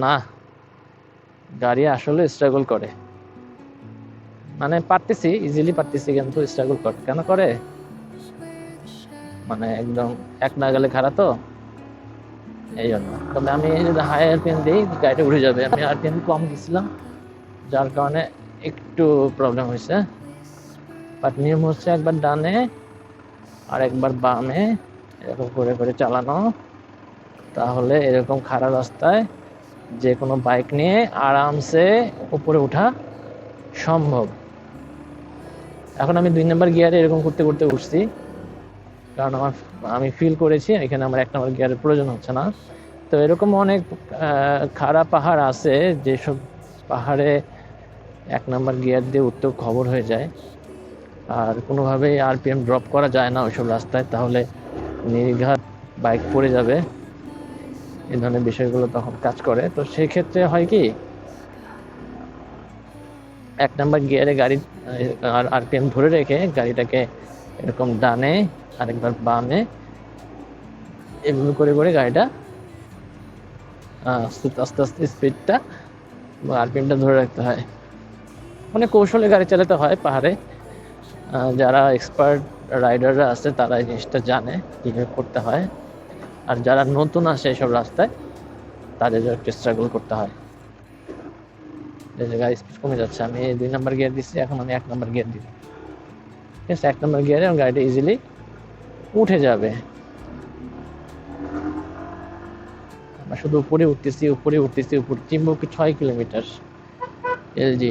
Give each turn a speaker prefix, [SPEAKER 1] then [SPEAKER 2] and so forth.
[SPEAKER 1] না, গাড়ি আসলে স্ট্রাগল করে, মানে পারতেছি, ইজিলি পারতেছি, কিন্তু স্ট্রাগল করে। কেন করে? মানে একদম এক নাগালে খাড়া তো, এই জন্য। তবে আমি যদি হাই আরপিএম দিই গাড়িটা উঠে যাবে। আমি আরপিএম কম দিছিলাম, যার কারণে একটু প্রবলেম হয়েছে। বাট নিয়ম হচ্ছে একবার ডানে আর একবার বামে এরকম করে করে চালানো, তাহলে এরকম খাড়া রাস্তায় যে কোনো বাইক নিয়ে আরামসে উপরে ওঠা সম্ভব। এখন আমি 2 নাম্বার গিয়ারে এরকম করতে করতে উঠছি, কারণ আমি ফিল করেছি এখানে আমার 1 নাম্বার গিয়ারের প্রয়োজন হচ্ছে না। তো এরকম অনেক খাড়া পাহাড় আছে, যেসব পাহাড়ে 1 নাম্বার গিয়ার দিয়ে উঠতেও খবর হয়ে যায়, আর কোনোভাবেই আরপিএম ড্রপ করা যায় না ওইসব রাস্তায়, তাহলে নির্ঘাত বাইক পড়ে যাবে। এই ধরনের বিষয়গুলো তখন কাজ করে। তো সেই ক্ষেত্রে হয় কি, 1 নাম্বার গিয়ারে গাড়ি আরপিএম ধরে রেখে গাড়িটাকে এরকম ডানে আরেকবার বামে এভাবে করে করে গাড়িটা আস্তে আস্তে স্পিডটা বা আরপিএমটা ধরে রাখতে হয়। অনেক কৌশলে গাড়ি চালাতে হয় পাহাড়ে। যারা এক্সপার্ট রাইডাররা আছে তারা এই জিনিসটা জানে কীভাবে করতে হয়, আর যারা নতুন আসে এইসব রাস্তায় তাদের একটু স্ট্রাগল করতে হয়। এই যে গাড়ি স্পিড কমে যাচ্ছে, আমি 2 নাম্বার গিয়ার দিচ্ছি, এখন আমি 1 নাম্বার গিয়ার দিব। ঠিক আছে, 1 নাম্বার গিয়ারে আমার গাড়িটা ইজিলি উঠে যাবে। আমরা শুধু উপরে উঠতেছি উপরে 6 কিলোমিটার এলজি।